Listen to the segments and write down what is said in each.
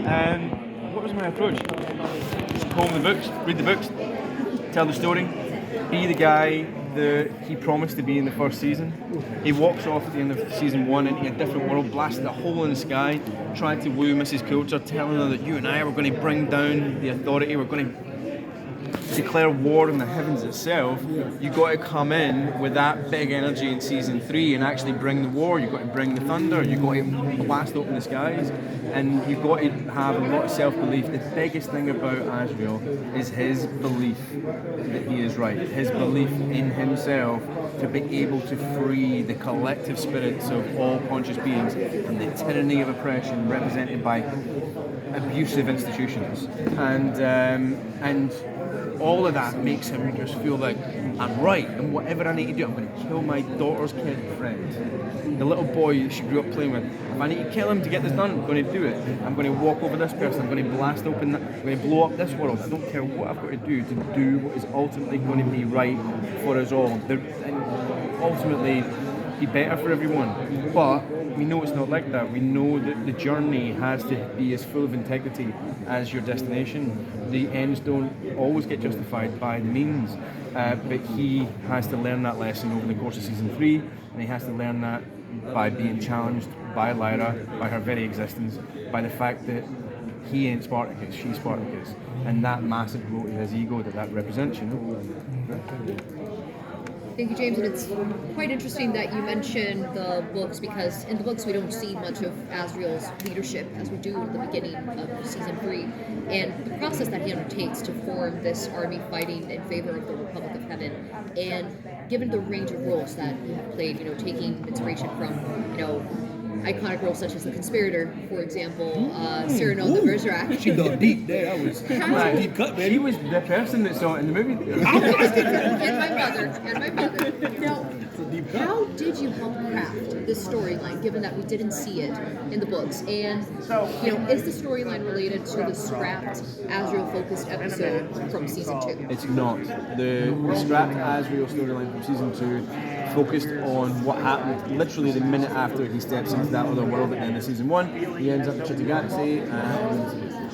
What was my approach? Just comb the books, read the books, tell the story, be the guy that he promised to be in the first season. He walks off at the end of season 1 into a different world, blasted a hole in the sky, tried to woo Mrs. Coulter, telling her that you and I were going to bring down the authority, we're going to declare war on the heavens itself. You've got to come in with that big energy in season 3 and actually bring the war. You've got to bring the thunder. You've got to blast open the skies, and you've got to have a lot of self-belief. The biggest thing about Asriel is his belief that he is right, his belief in himself to be able to free the collective spirits of all conscious beings from the tyranny of oppression represented by abusive institutions, and all of that makes him just feel like I'm right, and whatever I need to do, I'm going to kill my daughter's kid friend, the little boy that she grew up playing with. If I need to kill him to get this done, I'm going to do it. I'm going to walk over this person, I'm going to blast open that, I'm going to blow up this world. I don't care what I've got to do what is ultimately going to be right for us all. And ultimately be better for everyone. But we know it's not like that. We know that the journey has to be as full of integrity as your destination. The ends don't always get justified by the means, but he has to learn that lesson over the course of season 3, and he has to learn that by being challenged by Lyra, by her very existence, by the fact that he ain't Spartacus, she's Spartacus, and that massive blow to his ego that represents, you know. Thank you, James. And it's quite interesting that you mentioned the books, because in the books we don't see much of Asriel's leadership as we do at the beginning of season 3, and the process that he undertakes to form this army fighting in favor of the Republic of Heaven. And given the range of roles that you have played, you know, taking inspiration from, you know, iconic roles such as the Conspirator, for example, Cyrano the Bergerac. She dug deep there. That was a deep cut, baby. She was the person that saw it in the movie. And my mother. Now, how did you help craft this storyline, given that we didn't see it in the books? And, you know, is the storyline related to the scrapped Asriel-focused episode from season 2? It's not. The scrapped Asriel storyline from season 2 focused on what happened literally the minute after he steps into that other world at the end of season 1. He ends up in Chittagazze,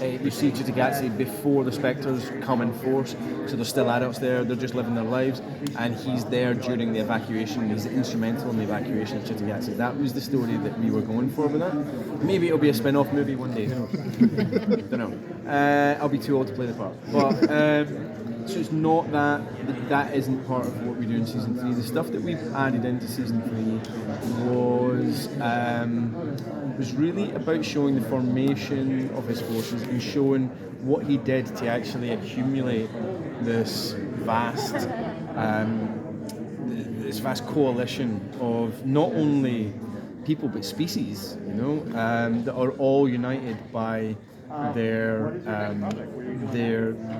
and you see Chittagazze before the Spectres come in force, so there's still adults there, they're just living their lives, and he's there during the evacuation. He's instrumental in the evacuation of Chittagazze. That was the story that we were going for with that. Maybe it'll be a spin-off movie one day. Don't know. I'll be too old to play the part. But so it's not that isn't part of what we do in season 3. The stuff that we've added into season 3 was really about showing the formation of his forces and showing what he did to actually accumulate this vast coalition of not only people but species, you know, that are all united by their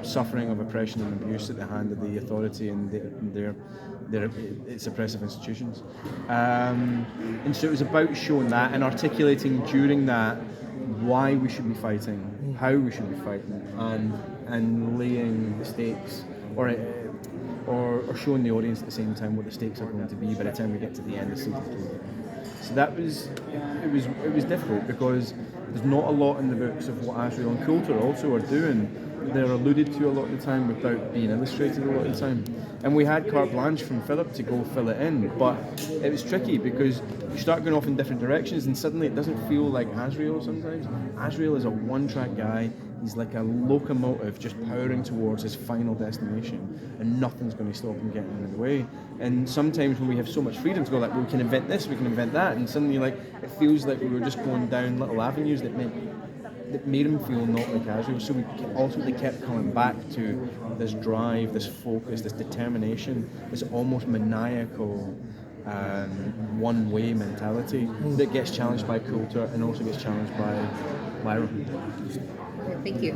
suffering of oppression and abuse at the hand of the authority and its oppressive institutions. And so it was about showing that and articulating during that why we should be fighting, how we should be fighting, and laying the stakes, or showing the audience at the same time what the stakes are going to be by the time we get to the end of season 2. So that was difficult because there's not a lot in the books of what Asriel and Coulter also are doing. They're alluded to a lot of the time without being illustrated a lot of the time. And we had carte blanche from Philip to go fill it in, but it was tricky because you start going off in different directions and suddenly it doesn't feel like Asriel sometimes. Asriel is a one-track guy. He's like a locomotive just powering towards his final destination, and nothing's going to stop him getting in the way. And sometimes when we have so much freedom to go, like, well, we can invent this, we can invent that, and suddenly, like, it feels like we were just going down little avenues that made him feel not like Asriel. So we ultimately kept coming back to this drive, this focus, this determination, this almost maniacal one-way mentality that gets challenged by Coulter and also gets challenged by Lyra. Thank you.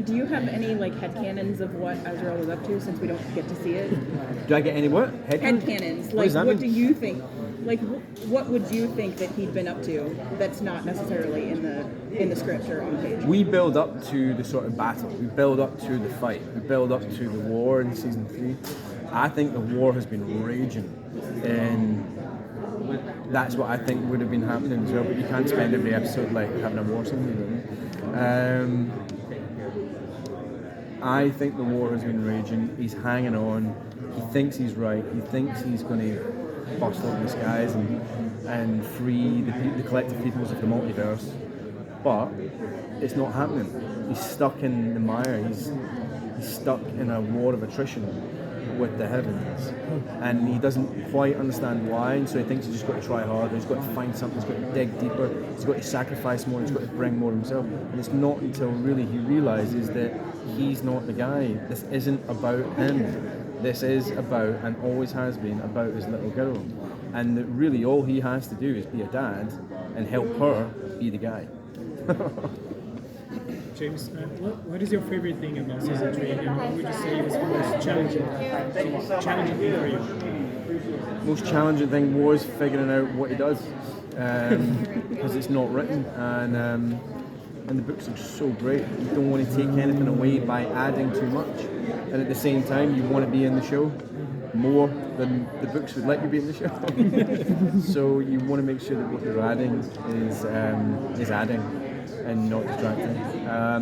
Do you have any headcanons of what Asriel was up to, since we don't get to see it? Do I get any what? Headcanons. What do you think? What would you think that he'd been up to that's not necessarily in the script or on page? We build up to the sort of battle. We build up to the fight. We build up to the war in season 3. I think the war has been raging that's what I think would have been happening as well. But you can't spend every episode like having a war scene. I think the war has been raging. He's hanging on. He thinks he's right. He thinks he's going to bust open the skies and free the collective peoples of the multiverse. But it's not happening. He's stuck in the mire. He's stuck in a war of attrition with the heavens, and he doesn't quite understand why, and so he thinks he's just got to try harder, he's got to find something, he's got to dig deeper, he's got to sacrifice more, he's got to bring more himself. And it's not until really he realises that he's not the guy. This isn't about him. This is about, and always has been, about his little girl. And that really all he has to do is be a dad and help her be the guy. James, what is your favorite thing about season 3, and what would you say was the most challenging thing for you? Most challenging thing was figuring out what he does, because it's not written, and the books are so great. You don't want to take anything away by adding too much, and at the same time you want to be in the show more than the books would let you be in the show. So you want to make sure that what you're adding is adding and not distracting.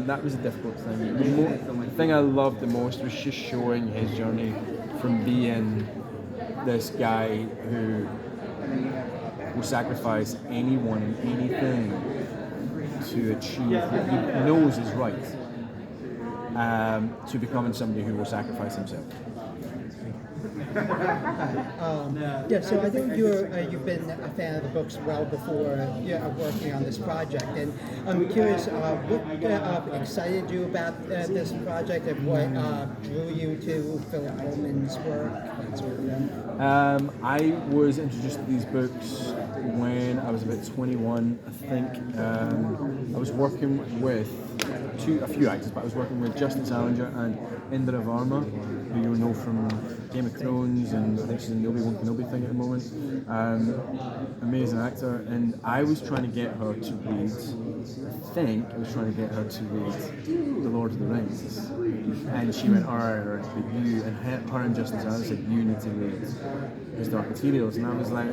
That was a difficult thing. The thing I loved the most was just showing his journey from being this guy who will sacrifice anyone and anything to achieve what he knows is right, to becoming somebody who will sacrifice himself. So I think you've been a fan of the books well before working on this project, and I'm curious what excited you about this project, and what drew you to Philip Pullman's work, that sort of thing. I was introduced to these books when I was about 21, I think. I was working with a few actors, but I was working with Justin Salinger and Indra Varma, who you'll know from Game of Thrones, and I think she's in the Obi-Wan Kenobi thing at the moment. Amazing actor, and I was trying to get her to read, I was trying to get her to read The Lord of the Rings, and she went, alright, but you, and her and Justin Salinger said, you need to read His Dark Materials, and I was like,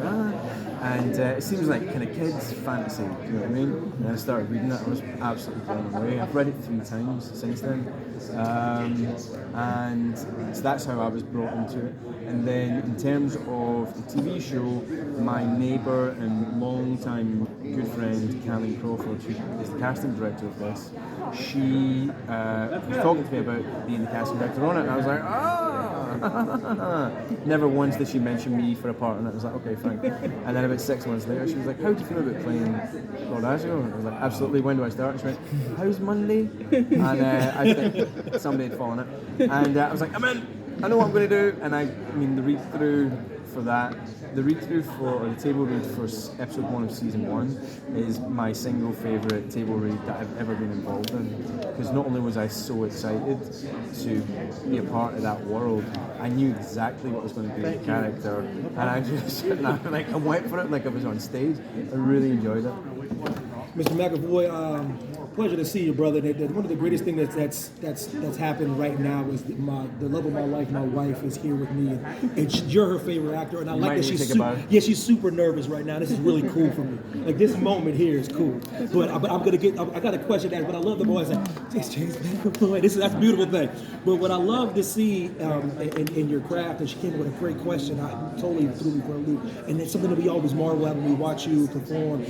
and it seems like kind of kids' fantasy, do you know what I mean? And I started reading it, I was absolutely blown away. I've read it 3 times since then, and so that's how I was brought into it. And then in terms of the TV show, my neighbour and long-time good friend, Callie Crawford, who is the casting director of this, she was talking to me about being the casting director on it, and I was like, never once did she mention me for a part in it. I was like, okay, fine. And then about 6 months later, she was like, how do you feel about playing Lord Asriel? And I was like, absolutely, when do I start? She went, how's Monday? And I think somebody had fallen it. And I was like, I'm in, I know what I'm going to do. And I mean, the read-through for that, the table read for episode 1 of season 1 is my single favourite table read that I've ever been involved in. Because not only was I so excited to be a part of that world, I knew exactly what was going to be the character, and I just I went for it like I was on stage. I really enjoyed it. Mr. McAvoy, pleasure to see you, brother. One of the greatest things that's happened right now is the love of my life. My wife is here with me, and you're her favorite actor. And I like that she's super nervous right now. This is really cool for me. Like this moment here is cool. But I got a question to ask. But I love the boys like, it's James McAvoy. That's a beautiful thing. But what I love to see in your craft, and she came up with a great question. I totally threw me for a loop, and it's something that we always marvel at when we watch you perform.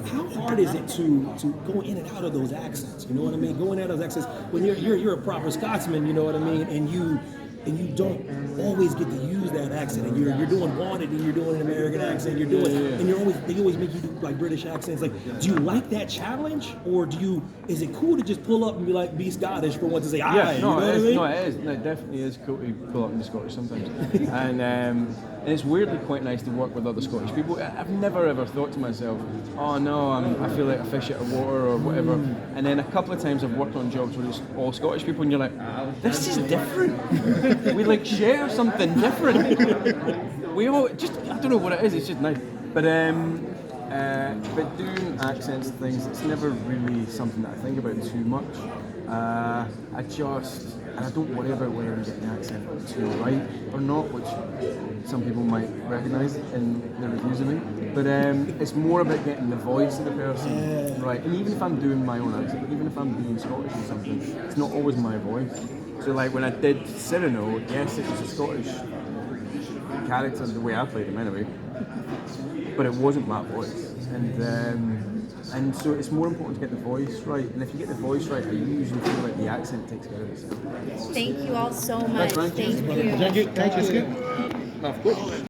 How hard is it to go in and out of those accents? You know what I mean? Going out of those accents when you're a proper Scotsman, you know what I mean? And you don't always get to use that accent. And you're doing Wanted, and you're doing an American accent. You're doing, and they always make you do like British accents. Like, do you like that challenge, or is it cool to just pull up and be Scottish for once and say, yeah, no, it is. No, it is. No, it definitely is cool to pull up and be Scottish sometimes. And it's weirdly quite nice to work with other Scottish people. I've never ever thought to myself, oh no, I feel like a fish out of water or whatever. And then a couple of times I've worked on jobs where it's all Scottish people, and you're like, this is different. We like share something different. We all just, I don't know what it is. It's just nice. But doing accents and things, it's never really something that I think about too much. and I don't worry about whether I'm getting the accent too right or not, which some people might recognise in their reviews of me. But it's more about getting the voice of the person right. And even if I'm doing my own accent, even if I'm being Scottish or something, it's not always my voice. So like when I did Cyrano, yes, it was a Scottish character the way I played him anyway, but it wasn't my voice. And so it's more important to get the voice right. And if you get the voice right, I usually feel like the accent takes care of itself. Thank you all so much. Thank you. Thank you. Of course.